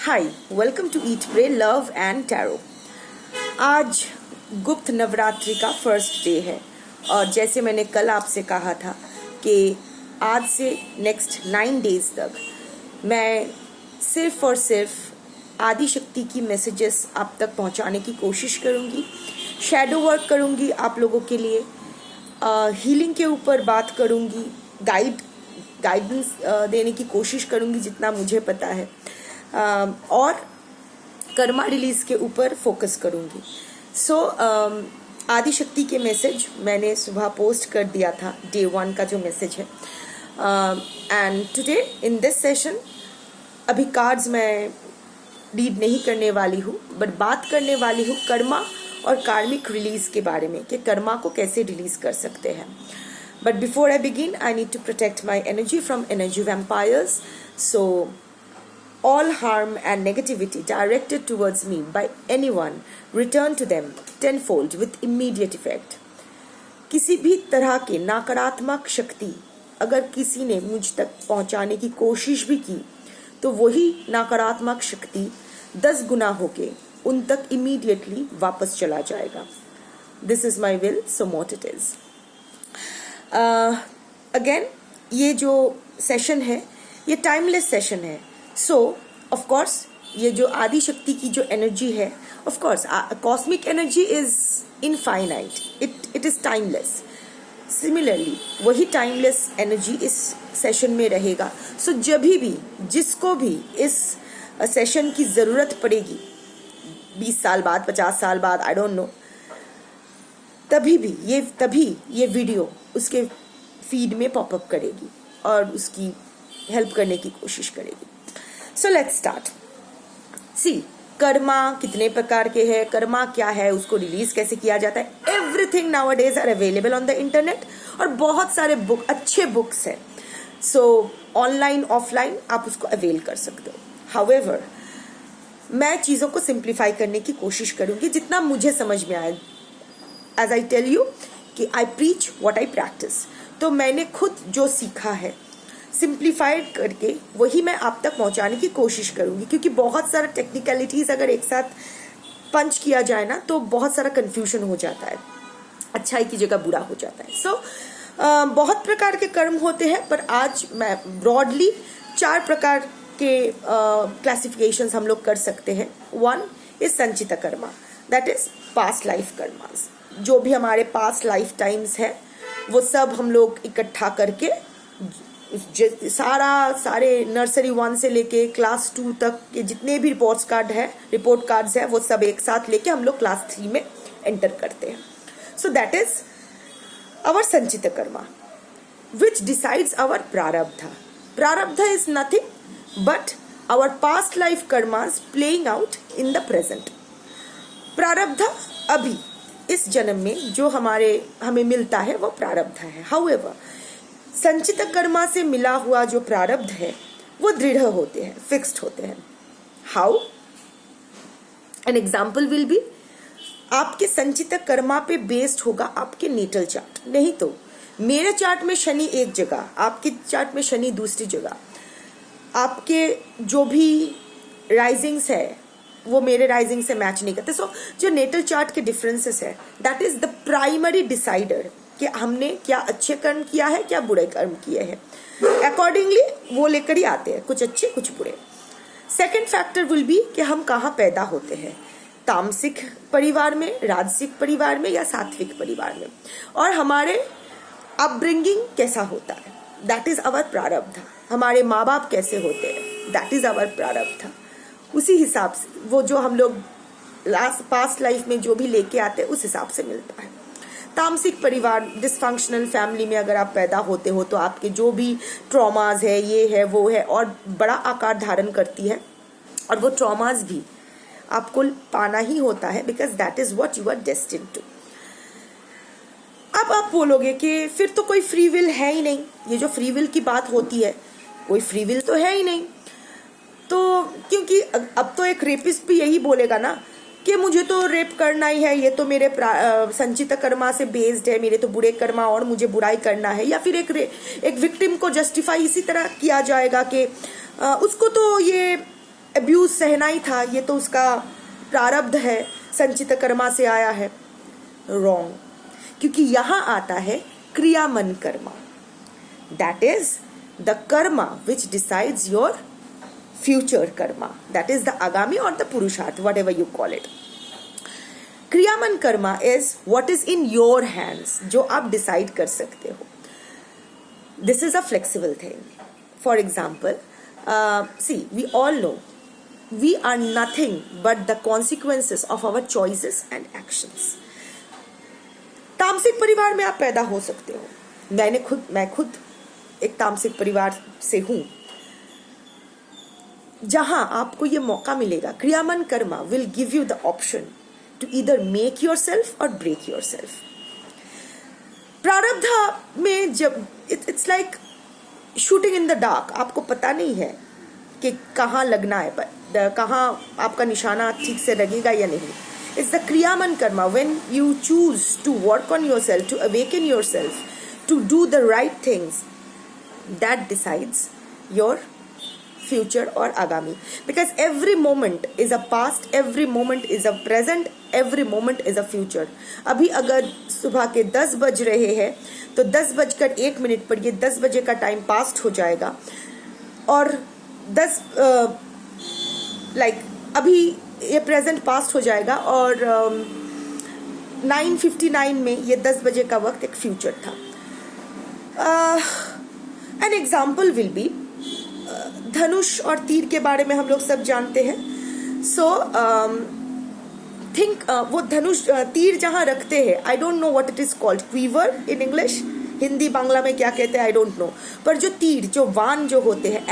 Hi, welcome to eat pray love and tarot. आज गुप्त नवरात्रि का first day है और जैसे मैंने कल आपसे कहा था कि आज से नेक्स्ट 9 डेज तक मैं सिर्फ और सिर्फ आदि शक्ति की मैसेजेस आप तक पहुंचाने की कोशिश करूंगी। शैडो वर्क करूंगी आप लोगों के लिए, हीलिंग के ऊपर बात करूंगी, गाइडेंस देने की कोशिश करूंगी जितना मुझे पता है, और कर्मा रिलीज के ऊपर फोकस करूंगी। आदि शक्ति के मैसेज मैंने सुबह पोस्ट कर दिया था, डे 1 का जो मैसेज है। And today in this session अभी कार्ड्स मैं रीड नहीं करने वाली हूँ, बट बात करने वाली हूँ कर्मा और कार्मिक रिलीज के बारे में कि कर्मा को कैसे रिलीज कर सकते हैं। But before I begin I need to protect my energy from energy vampires. So all harm and negativity directed towards me by anyone return to them tenfold with immediate effect। किसी भी तरह के नकारात्मक शक्ति अगर किसी ने मुझ तक पहुंचाने की कोशिश भी की तो वही नकारात्मक शक्ति 10 गुना होके उन तक इमीडिएटली वापस चला जाएगा। दिस इज माई विल, सो मोट इट इज। अगेन ये जो सेशन है ये टाइमलेस सेशन है। ऑफ कोर्स ये जो आदि शक्ति की जो एनर्जी है, of course cosmic energy is infinite, it is timeless. Similarly वही टाइमलेस एनर्जी इस सेशन में रहेगा। जब भी जिसको भी इस सेशन की जरूरत पड़ेगी 20 साल बाद, 50 साल बाद, आई डोंट नो, तभी ये वीडियो उसके फीड में पॉपअप करेगी और उसकी हेल्प करने की कोशिश करेगी। So let's start. See, karma कितने प्रकार के हैं, कर्मा क्या है, उसको रिलीज कैसे किया जाता है, everything nowadays are available on the internet और बहुत सारे अच्छे बुक्स हैं। ऑनलाइन ऑफलाइन आप उसको अवेल कर सकते हो। हाउएवर मैं चीज़ों को सिंप्लीफाई करने की कोशिश करूंगी जितना मुझे समझ में आए। एज आई टेल यू कि आई प्रीच व्हाट आई प्रैक्टिस। तो मैंने खुद जो सीखा है सिंप्लीफाइड करके वही मैं आप तक पहुंचाने की कोशिश करूंगी, क्योंकि बहुत सारा टेक्निकलिटीज अगर एक साथ पंच किया जाए ना तो बहुत सारा कंफ्यूजन हो जाता है, अच्छाई की जगह बुरा हो जाता है। बहुत प्रकार के कर्म होते हैं, पर आज मैं ब्रॉडली 4 प्रकार के क्लासिफिकेशंस हम लोग कर सकते हैं। 1 इज संचित Karma, that is past life karmas. जो भी हमारे पास्ट लाइफ टाइम्स है वो सब हम लोग इकट्ठा करके सारे नर्सरी 1 से लेके क्लास 2 तक के जितने भी रिपोर्ट कार्ड्स है वो सब एक साथ लेके हम लोग क्लास 3 में एंटर करते हैं। सो दैट इज आवर संचित Karma which decides our prarabdh. Prarabdh is nothing but our past life karmas playing out in the present. प्रारब्ध अभी इस जन्म में जो हमें मिलता है वो प्रारब्ध है। हाउएवर संचित कर्मा से मिला हुआ जो प्रारब्ध है वो दृढ़ होते हैं, फिक्स्ड होते हैं। How? An example will be, आपके संचित कर्मा पे बेस्ड होगा आपके नेटल चार्ट। नहीं तो मेरे चार्ट में शनि एक जगह, आपके चार्ट में शनि दूसरी जगह, आपके जो भी राइजिंग्स है वो मेरे राइजिंग से मैच नहीं करते। जो नेटल चार्ट के डिफरेंसेस है that is the primary decider कि हमने क्या अच्छे कर्म किया है, क्या बुरे कर्म किए हैं। अकॉर्डिंगली वो लेकर ही आते हैं, कुछ अच्छे कुछ बुरे। सेकंड फैक्टर विल बी कि हम कहाँ पैदा होते हैं, तामसिक परिवार में, राजसिक परिवार में या सात्विक परिवार में, और हमारे अपब्रिंगिंग कैसा होता है, दैट इज अवर प्रारब्ध। हमारे माँ बाप कैसे होते हैं, दैट इज अवर प्रारब्ध। उसी हिसाब से वो जो हम लोग पास्ट लाइफ में जो भी लेके आते हैं उस हिसाब से मिलता है। तामसिक परिवार, डिसफंक्शनल फैमिली में अगर आप पैदा होते हो तो आपके जो भी ट्रॉमाज है, ये है वो है, और बड़ा आकार धारण करती है, और वो ट्रॉमाज भी आपको पाना ही होता है because that is what you are destined to. अब आप बोलोगे कि फिर तो कोई फ्री विल है ही नहीं। ये जो फ्री विल की बात होती है, कोई फ्री विल तो है ही नहीं। तो क्योंकि अब तो एक रेपिस्ट भी यही बोलेगा ना कि मुझे तो रेप करना ही है, ये तो मेरे संचित कर्मा से बेस्ड है, मेरे तो बुरे कर्मा और मुझे बुराई करना है। या फिर एक विक्टिम को जस्टिफाई इसी तरह किया जाएगा कि उसको तो ये अब्यूज सहना ही था, ये तो उसका प्रारब्ध है, संचित कर्मा से आया है। रॉन्ग, क्योंकि यहां आता है kriyaman karma, that is the karma which decides your future karma, that is the agami or the purusharth, whatever you call it. Kriyaman karma is what is in your hands, जो आप डिसाइड कर सकते हो। This is a flexible thing. For example, see, we all know we are nothing but the consequences of our choices and actions. तामसिक परिवार में आप पैदा हो सकते हो. मैं खुद एक तामसिक परिवार से हूं, जहां आपको ये मौका मिलेगा. Kriyaman karma will give you the option to either make yourself or break yourself. Prarabdh में जब it's like shooting in the dark, आपको पता नहीं है कि कहाँ लगना है, कहाँ आपका निशाना ठीक से लगेगा या नहीं. It's the kriyaman karma when you choose to work on yourself, to awaken yourself, to do the right things, that decides your future or agami, because every moment is a past, every moment is a present, every moment is a future. अभी अगर सुबह के 10 बज रहे हैं तो 10:01 पर ये 10 बजे का टाइम पास्ट हो जाएगा, और 10 अभी ये प्रेजेंट पास्ट हो जाएगा, और 9:59 में ये 10 बजे का वक्त एक फ्यूचर था. एन एग्जाम्पल विल बी, धनुष और तीर के बारे में हम लोग सब जानते हैं. सो थिंक वो धनुष तीर जहां रखते हैं, I don't know what it is called, quiver in English, Hindi Bangla में क्या कहते हैं आई डोंट नो. पर जो तीर, जो वान जो होते हैं,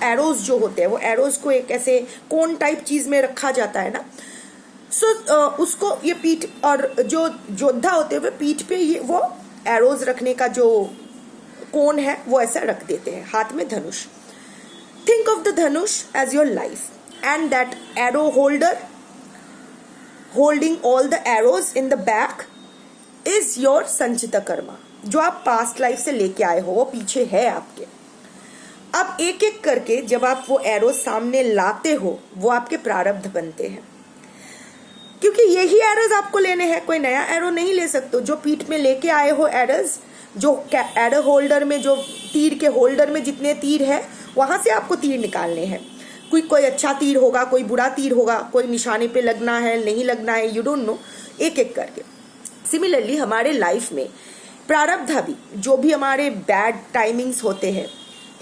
एरोज जो होते हैं, वो एरोज को एक ऐसे कोन टाइप चीज में रखा जाता है ना. सो उसको ये पीठ, और जो योद्धा होते हैं वो पीठ पे ये वो एरोज रखने का जो कोन है वो ऐसा रख देते हैं, हाथ में धनुष. Think of the dhanush as your life, and that arrow holder holding all the arrows in the back is your संचिता कर्मा. जो आप पास्ट लाइफ से लेके आए हो वो पीछे है आपके. अब एक एक करके जब आप वो एरो सामने लाते हो, वो आपके प्रारब्ध बनते हैं, क्योंकि यही एरोज आपको लेने हैं, कोई नया एरो नहीं ले सकते. जो पीठ में लेके आए हो एरोज, जो एरो होल्डर में, जो तीर के होल्डर में जितने तीर है, वहां से आपको तीर निकालने हैं. कोई अच्छा तीर होगा, कोई बुरा तीर होगा, कोई निशाने पे लगना है, नहीं लगना है, यू डोंट नो, एक एक करके. सिमिलरली हमारे लाइफ में प्रारब्ध भी, जो भी हमारे बैड टाइमिंग्स होते हैं,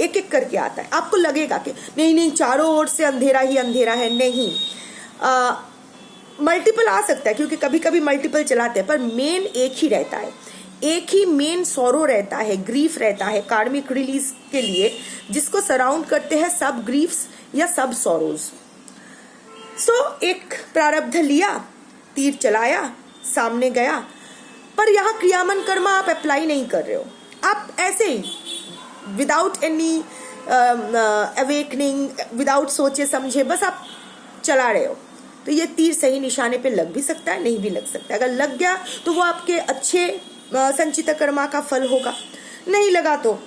एक एक करके आता है. आपको लगेगा कि नहीं चारों ओर से अंधेरा ही अंधेरा है, नहीं, मल्टीपल आ सकता है, क्योंकि कभी कभी मल्टीपल चलाते हैं, पर मेन एक ही रहता है. एक ही मेन सॉरो रहता है, ग्रीफ रहता है कार्मिक रिलीज के लिए, जिसको सराउंड करते हैं सब ग्रीफ्स या सब सॉरोज. सो एक प्रारब्ध लिया, तीर चलाया, सामने गया, पर यहाँ क्रियामन कर्मा आप अप्लाई नहीं कर रहे हो. आप ऐसे ही विदाउट एनी अवेकनिंग, विदाउट सोचे समझे, बस आप चला रहे हो. तो ये तीर सही निशाने पे लग भी सकता है, नहीं भी लग सकता. अगर लग गया तो वो आपके अच्छे संचिता कर्मा का फल होगा, नहीं लगा तो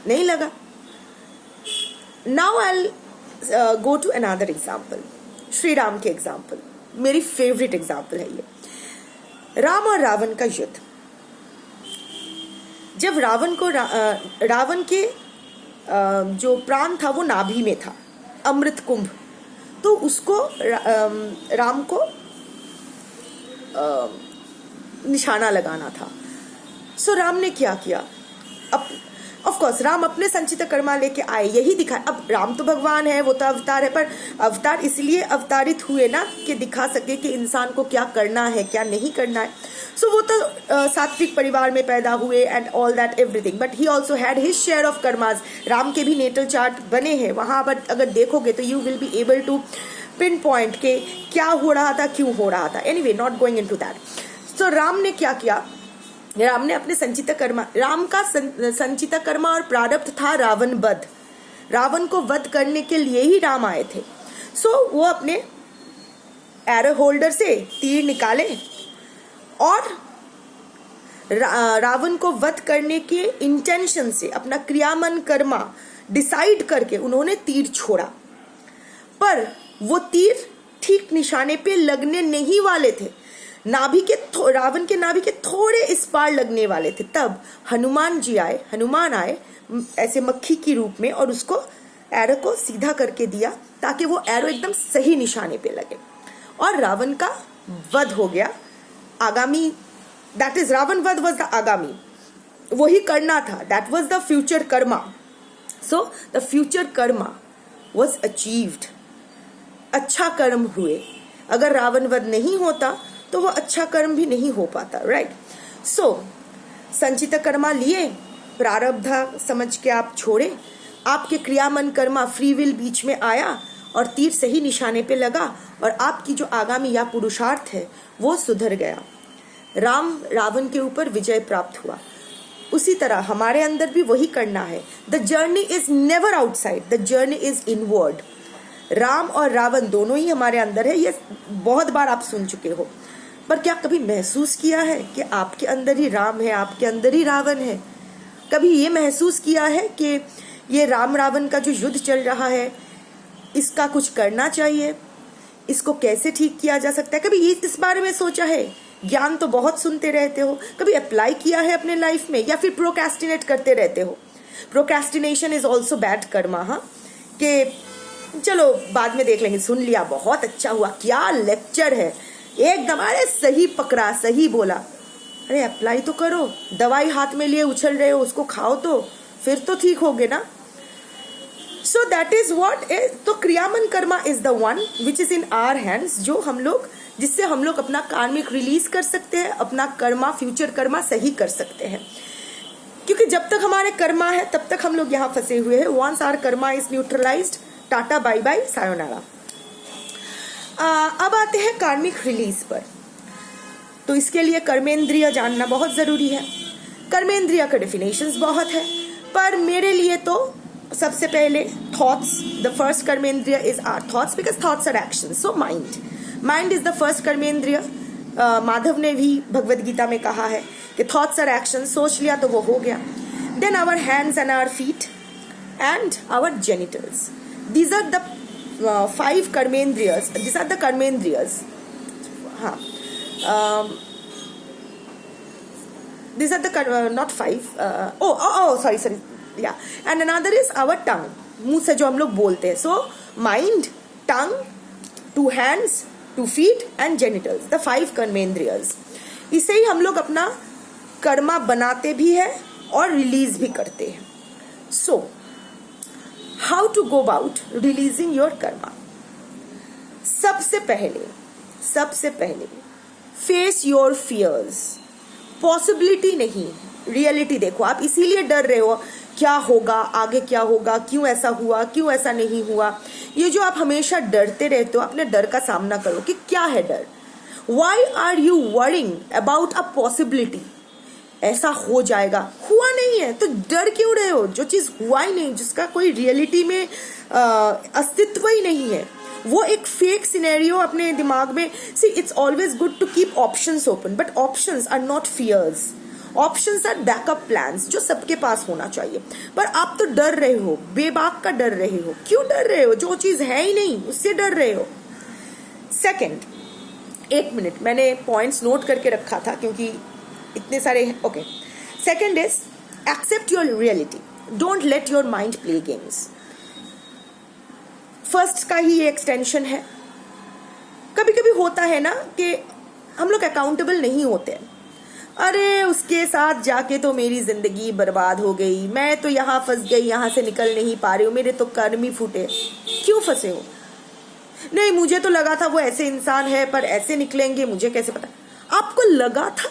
नहीं लगा. Now I go to another example, Shri Ram के एग्जाम्पल. मेरी फेवरेट एग्जाम्पल है ये, राम और रावण का युद्ध. जब रावण के जो प्राण था वो नाभि में था, अमृत कुंभ, तो उसको राम को निशाना लगाना था. सो राम ने क्या किया, ऑफ कोर्स राम अपने संचित कर्मा लेके आए, यही दिखा. अब राम तो भगवान है, वो तो अवतार है, पर अवतार इसलिए अवतारित हुए ना कि दिखा सके कि इंसान को क्या करना है, क्या नहीं करना है. सो वो तो सात्विक परिवार में पैदा हुए and all that everything, but he also had his share of karmas. Ram के भी नेटल चार्ट बने हैं वहां, बट अगर देखोगे तो you will be able to pinpoint के क्या हो रहा था, क्यों हो रहा था. Anyway, not going into that. So Ram ने क्या किया, राम ने अपने संचिता कर्मा, राम का संचिता कर्मा और प्रारब्ध था रावण वध. रावण को वध करने के लिए ही राम आए थे. सो वो अपने एरो होल्डर से तीर निकाले और रावण को वध करने के इंटेंशन से, अपना क्रियामन कर्मा डिसाइड करके उन्होंने तीर छोड़ा. पर वो तीर ठीक निशाने पे लगने नहीं वाले थे, रावण के नाभि के थोड़े इस पार लगने वाले थे। तब हनुमान आए ऐसे मक्खी की रूप में और उसको एरो को सीधा करके दिया ताकि वो एरो एकदम सही निशाने पे लगे और रावण का वध हो गया। आगामी, दैट इज रावण वध वाज द आगामी, वही करना था, that was the future Karma. So the future Karma was achieved, अच्छा कर्म हुए। अगर रावण वध नहीं होता तो वो अच्छा कर्म भी नहीं हो पाता, राइट। सो संचित कर्मा लिए, प्रारब्ध समझ के आप छोड़े, आपके क्रियामन कर्मा फ्री विल बीच में आया और तीर सही निशाने पे लगा और आपकी जो आगामी या पुरुषार्थ है वो सुधर गया। रावण के ऊपर विजय प्राप्त हुआ। उसी तरह हमारे अंदर भी वही करना है। The journey is never outside, the journey is inward. Ram और रावण दोनों ही हमारे अंदर है, ये बहुत बार आप सुन चुके हो, पर क्या कभी महसूस किया है कि आपके अंदर ही राम है, आपके अंदर ही रावण है? कभी ये महसूस किया है कि ये राम रावण का जो युद्ध चल रहा है इसका कुछ करना चाहिए, इसको कैसे ठीक किया जा सकता है? कभी ये इस बारे में सोचा है? ज्ञान तो बहुत सुनते रहते हो, कभी अप्लाई किया है अपने लाइफ में, या फिर प्रोक्रेस्टिनेट करते रहते हो? Procrastination is also bad Karma. हाँ, कि चलो बाद में देख लेंगे, सुन लिया बहुत अच्छा हुआ, क्या लेक्चर है, एकदम अरे सही पकड़ा, सही बोला, अरे अप्लाई तो करो। दवाई हाथ में लिए उछल रहे हो, उसको खाओ तो फिर तो ठीक होगे ना। So that is what is, तो kriyaman karma is the one which is in our hands, जो हम लोग, जिससे हम लोग अपना कार्मिक रिलीज कर सकते हैं, अपना कर्मा, फ्यूचर कर्मा सही कर सकते हैं। क्योंकि जब तक हमारे कर्मा है तब तक हम लोग यहाँ फंसे हुए हैं। Once our karma is neutralized, tata bye bye sayonara. अब आते हैं कार्मिक रिलीज पर। तो इसके लिए कर्मेंद्रिय जानना बहुत जरूरी है। कर्मेंद्रिय का डेफिनेशंस बहुत है, पर मेरे लिए तो सबसे पहले thoughts, the first karmendriya is our thoughts, because thoughts are actions. So mind is the first karmendriya. Madhav ने भी भगवद गीता में कहा है कि थॉट्स आर एक्शन, सोच लिया तो वो हो गया। Then our hands and our feet and our genitals, these are the 5 कर्मेंद्रियस, these are the कर्मेंद्रियस। हाँ, these are the not 5, sorry, yeah, and another is our tongue, मुंह से जो हम लोग बोलते हैं। So mind, tongue, 2 hands, 2 feet and genitals, the 5 कर्मेंद्रियस। इसे ही हम लोग अपना कर्मा बनाते भी है और रिलीज भी करते हैं। So how to go about releasing your karma? सबसे पहले face your fears। पॉसिबिलिटी नहीं, रियलिटी देखो। आप इसीलिए डर रहे हो, क्या होगा आगे, क्या होगा, क्यों ऐसा हुआ, क्यों ऐसा नहीं हुआ। ये जो आप हमेशा डरते रहते हो, अपने डर का सामना करो कि क्या है डर। Why are you worrying about a possibility? ऐसा हो जाएगा, हुआ नहीं है तो डर क्यों रहे हो? जो चीज हुआ ही नहीं, जिसका कोई रियलिटी में अस्तित्व ही नहीं है, वो एक फेक सिनेरियो अपने दिमाग में। See, it's always good to keep options open, but options are not fears, options are backup plans जो सबके पास होना चाहिए। पर आप तो डर रहे हो, बेबाक का डर रहे हो। क्यों डर रहे हो? जो चीज है ही नहीं उससे डर रहे हो। सेकंड, 1 मिनट, मैंने पॉइंट्स नोट करके रखा था क्योंकि इतने सारे। Okay, second is accept your reality, don't let your mind play games. First का ही ये एक्सटेंशन है। कभी कभी होता है ना कि हम लोग अकाउंटेबल नहीं होते। अरे उसके साथ जाके तो मेरी जिंदगी बर्बाद हो गई, मैं तो यहाँ फंस गई, यहाँ से निकल नहीं पा रही हूँ, मेरे तो कर्म ही फूटे। क्यों फंसे हो? नहीं, मुझे तो लगा था वो ऐसे इंसान है, पर ऐसे निकलेंगे, मुझे कैसे पता? आपको लगा था,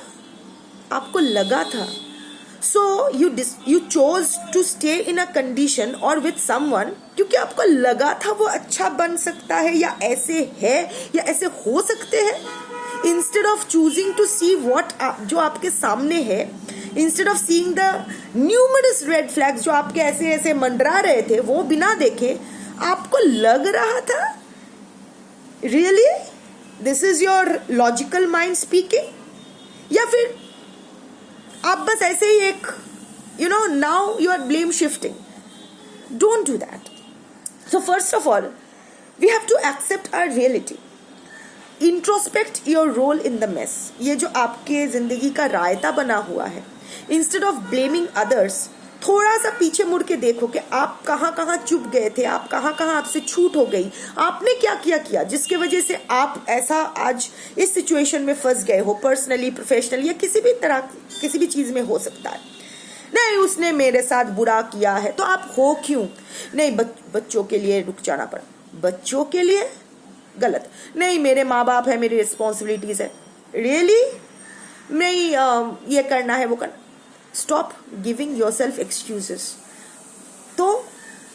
आपको लगा था। So you chose to stay in a condition और विथ समवन क्योंकि आपको लगा था वो अच्छा बन सकता है, या ऐसे है, या ऐसे हो सकते हैं। Instead of choosing to see what जो आपके सामने है, instead of seeing the numerous red flags जो आपके ऐसे ऐसे मंडरा रहे थे, वो बिना देखे आपको लग रहा था। Really this is your logical mind speaking, या फिर आप बस ऐसे ही एक now you are blame shifting? Don't do that. So first of all we have to accept our reality, introspect your role in the mess. ये जो आपके जिंदगी का रायता बना हुआ है, इंस्टेड ऑफ ब्लेमिंग अदर्स, थोड़ा सा पीछे मुड़ के देखो कि आप कहाँ कहाँ चुप गए थे, आप कहाँ कहाँ आपसे छूट हो गई, आपने क्या किया जिसके वजह से आप ऐसा आज इस सिचुएशन में फंस गए हो, पर्सनली, प्रोफेशनली, या किसी भी तरह, किसी भी चीज में हो सकता है। नहीं उसने मेरे साथ बुरा किया है तो आप हो क्यों, नहीं बच्चों के लिए रुक जाना पड़ा, बच्चों के लिए गलत, नहीं मेरे माँ बाप है, मेरी रिस्पॉन्सिबिलिटीज है, रियली नहीं ये करना है वो करना। Stop giving yourself excuses. तो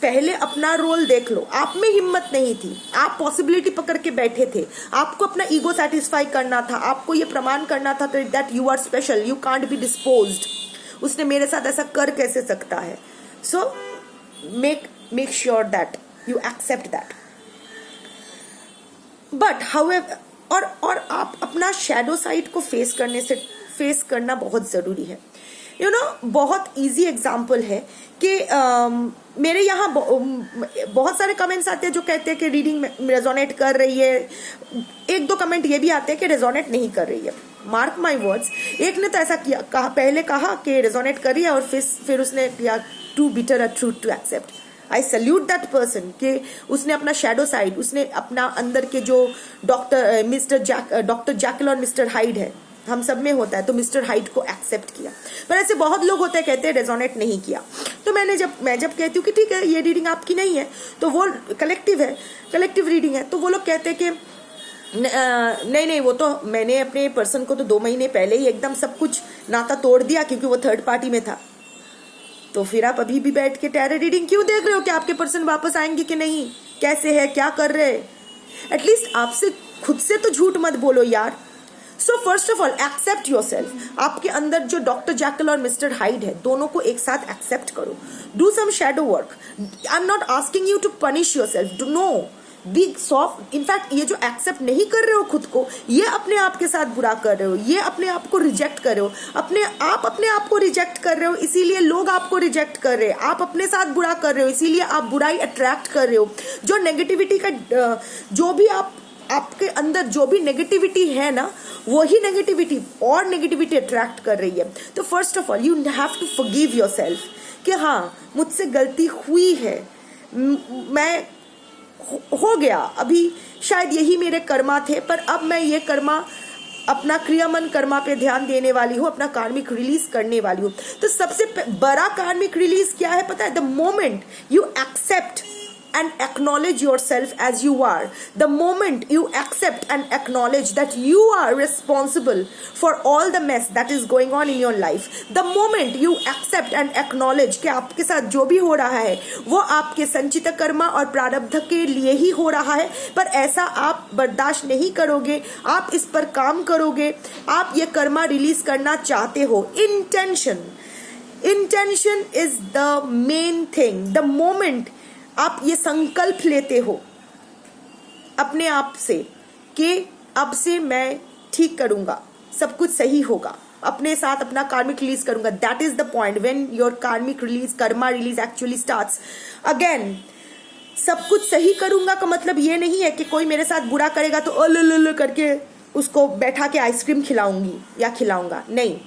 पहले अपना रोल देख लो, आप में हिम्मत नहीं थी, आप पॉसिबिलिटी पकड़ के बैठे थे, आपको अपना ईगो सेटिस्फाई करना था, आपको ये प्रमाण करना था that you are special, you can't be disposed, उसने मेरे साथ ऐसा कर कैसे सकता है। So make sure that you accept that. But however, और आप अपना शैडो साइड को फेस करना बहुत जरूरी है। यू नो बहुत इजी एग्जाम्पल है कि मेरे यहाँ बहुत सारे कमेंट्स आते हैं जो कहते हैं कि रीडिंग रेजोनेट कर रही है, एक दो कमेंट ये भी आते हैं कि रेजोनेट नहीं कर रही है। मार्क माई वर्ड्स, एक ने तो ऐसा पहले कहा कि रेजोनेट कर रही है और फिर उसने किया too bitter a truth to accept. I salute that person कि उसने अपना शैडो साइड, उसने अपना अंदर के जो डॉक्टर जैकिल और मिस्टर हाइड है, हम सब में होता है, तो मिस्टर हाइड को एक्सेप्ट किया। पर ऐसे बहुत लोग होते हैं कहते हैं रेजोनेट नहीं किया। तो मैं जब कहती हूँ कि ठीक है ये रीडिंग आपकी नहीं है, तो वो कलेक्टिव है, कलेक्टिव रीडिंग है, तो वो लोग कहते हैं कि नहीं वो तो मैंने अपने पर्सन को तो 2 महीने पहले ही एकदम सब कुछ नाता तोड़ दिया क्योंकि वो थर्ड पार्टी में था। तो फिर आप अभी भी बैठ के टैरो रीडिंग क्यों देख रहे हो कि आपके पर्सन वापस आएंगे कि नहीं, कैसे है, क्या कर रहे हैं? एटलीस्ट आपसे खुद से तो झूठ मत बोलो यार। So first of all accept yourself. आपके अंदर जो डॉक्टर जैकिल और मिस्टर हाइड है, दोनों को एक साथ एक्सेप्ट करो। Do some shadow work. I am not asking you to punish yourself, do no, be soft. In fact ये जो एक्सेप्ट नहीं कर रहे हो खुद को, ये अपने आप के साथ बुरा कर रहे हो, ये अपने आप को रिजेक्ट कर रहे हो, अपने आप को रिजेक्ट कर रहे हो, इसीलिए लोग आपको रिजेक्ट कर रहे हैं। आप अपने साथ बुरा कर रहे हो, इसीलिए आप बुराई अट्रैक्ट कर रहे हो। जो नेगेटिविटी का जो भी आपके अंदर जो भी नेगेटिविटी है ना, वही नेगेटिविटी और नेगेटिविटी अट्रैक्ट कर रही है। तो first of all you have to forgive yourself कि हाँ मुझसे गलती हुई है, मैं हो गया, अभी शायद यही मेरे कर्मा थे, पर अब मैं ये कर्मा अपना क्रियामन कर्मा पे ध्यान देने वाली हूँ, अपना कार्मिक रिलीज करने वाली हूँ। तो सबसे बड़ा कार्मिक रिलीज क्या है पता है? The moment you accept and acknowledge yourself as you are, the moment you accept and acknowledge that you are responsible for all the mess that is going on in your life, the moment you accept and acknowledge कि आपके साथ जो भी हो रहा है वो आपके संचित कर्मा और प्रारब्ध के लिए ही हो रहा है, पर ऐसा आप बर्दाश्त नहीं करोगे, आप इस पर काम करोगे, आप ये कर्मा रिलीज करना चाहते हो। Intention is the main thing. The moment आप ये संकल्प लेते हो अपने आप से कि अब से मैं ठीक करूंगा, सब कुछ सही होगा, अपने साथ अपना कार्मिक रिलीज करूंगा, that is the point when your karmic release, karma release actually starts. Again सब कुछ सही करूंगा का मतलब ये नहीं है कि कोई मेरे साथ बुरा करेगा तो अल करके उसको बैठा के आइसक्रीम खिलाऊंगी या खिलाऊंगा, नहीं।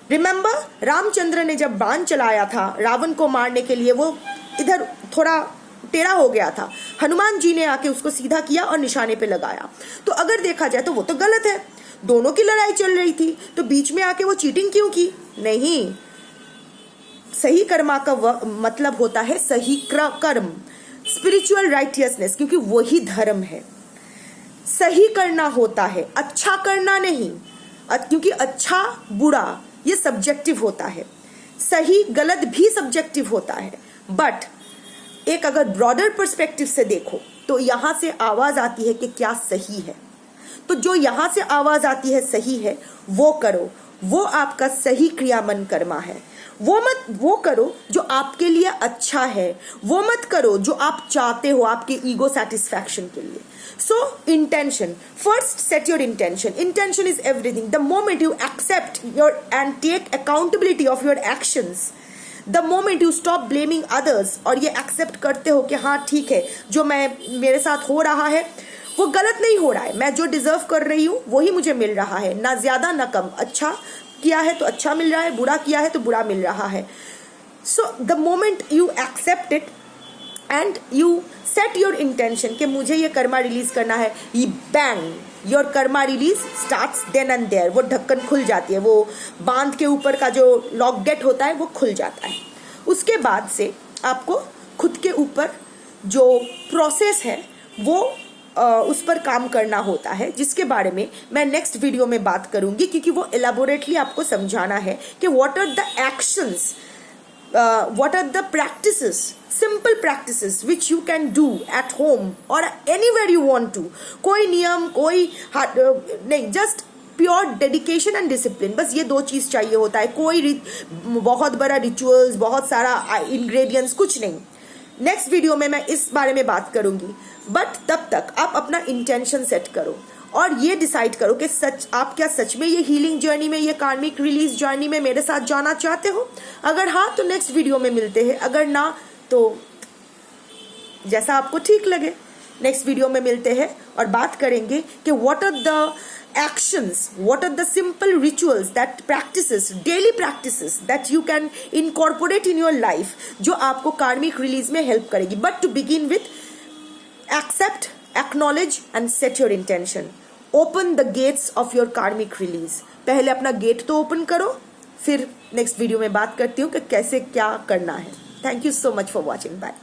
रिमेंबर रामचंद्र ने जब बाण चलाया था रावण को मारने के लिए, वो इधर थोड़ा टेढ़ा हो गया था, हनुमान जी ने आके उसको सीधा किया और निशाने पे लगाया। तो अगर देखा जाए तो वो तो गलत है, दोनों की लड़ाई चल रही थी, तो बीच में आके वो चीटिंग क्यों की? नहीं, सही कर्मा का मतलब होता है सही कर्म, स्पिरिचुअल राइटियसनेस, क्योंकि वही धर्म है। सही करना होता है, अच्छा करना नहीं, क्योंकि अच्छा बुरा ये सब्जेक्टिव होता है, सही गलत भी सब्जेक्टिव होता है। बट एक अगर ब्रॉडर पर्सपेक्टिव से देखो तो यहां से आवाज आती है कि क्या सही है, तो जो यहां से आवाज आती है सही है वो करो, वो आपका सही क्रियामन कर्मा है। वो करो जो आपके लिए अच्छा है, वो मत करो जो आप चाहते हो आपके ईगो सेटिस्फैक्शन के लिए। So intention first, set your intention. Intention is everything. The moment you accept your and take accountability of your actions, the moment you stop blaming others, और ये एक्सेप्ट करते हो कि हाँ ठीक है, जो मेरे साथ हो रहा है वो गलत नहीं हो रहा है, मैं जो डिजर्व कर रही हूँ वही मुझे मिल रहा है, ना ज्यादा ना कम, अच्छा किया है तो अच्छा मिल रहा है, बुरा किया है तो बुरा मिल रहा है. So the moment you accept it and you set your intention कि मुझे ये कर्मा रिलीज करना है, ये bang your karma release starts then and there. वो ढक्कन खुल जाती है, वो बांध के ऊपर का जो लॉक गेट होता है वो खुल जाता है. उसके बाद से आपको खुद के ऊपर जो प्रोसेस है वो उस पर काम करना होता है, जिसके बारे में मैं नेक्स्ट वीडियो में बात करूंगी, क्योंकि वो एलाबोरेटली आपको समझाना है कि what are the actions, what are the practices, simple practices which you can do at home or anywhere you want to. कोई नियम, कोई नहीं, just pure dedication and discipline, बस ये दो चीज चाहिए होता है. कोई बहुत बड़ा रिचुअल्स, बहुत सारा इंग्रेडिएंट्स, कुछ नहीं. नेक्स्ट वीडियो में मैं इस बारे में बात करूंगी. बट तब तक आप अपना इंटेंशन सेट करो और ये डिसाइड करो कि आप क्या सच में ये हीलिंग जर्नी में, ये कार्मिक रिलीज जर्नी में मेरे साथ जाना चाहते हो. अगर हाँ तो नेक्स्ट वीडियो में मिलते हैं, अगर ना तो जैसा आपको ठीक लगे. नेक्स्ट वीडियो में मिलते हैं और बात करेंगे कि what are the actions, what are the simple rituals, that practices, daily practices that you can incorporate in your life जो आपको कार्मिक रिलीज में हेल्प करेगी. But to begin with accept, acknowledge and set your intention. Open the gates of your karmic release. पहले अपना gate तो open करो, फिर नेक्स्ट वीडियो में बात करती हूँ कि कैसे क्या करना है. Thank you so much for watching. Bye.